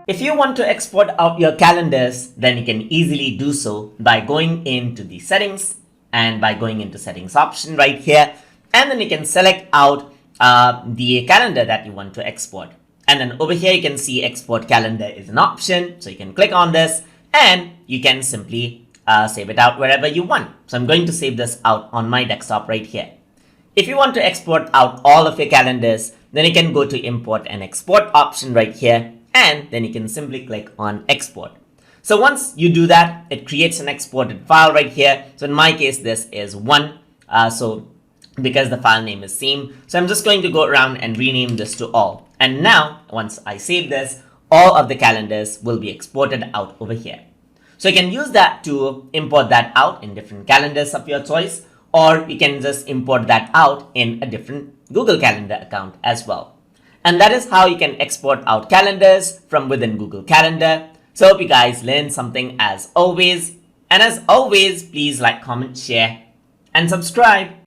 If you want to export out your calendars, then you can easily do so by going into the settings and by going into settings option right here. And then you can select out the calendar that you want to export. And then over here, you can see export calendar is an option. So you can click on this and you can simply save it out wherever you want. So I'm going to save this out on my desktop right here. If you want to export out all of your calendars, then you can go to import and export option right here. And then you can simply click on export. So once you do that, it creates an exported file right here. So in my case, this is one. So because the file name is same. So I'm just going to go around and rename this to all. And now once I save this, all of the calendars will be exported out over here. So you can use that to import that out in different calendars of your choice, or you can just import that out in a different Google Calendar account as well. And that is how you can export out calendars from within Google Calendar. So hope you guys learned something as always. And as always, please like, comment, share, and subscribe.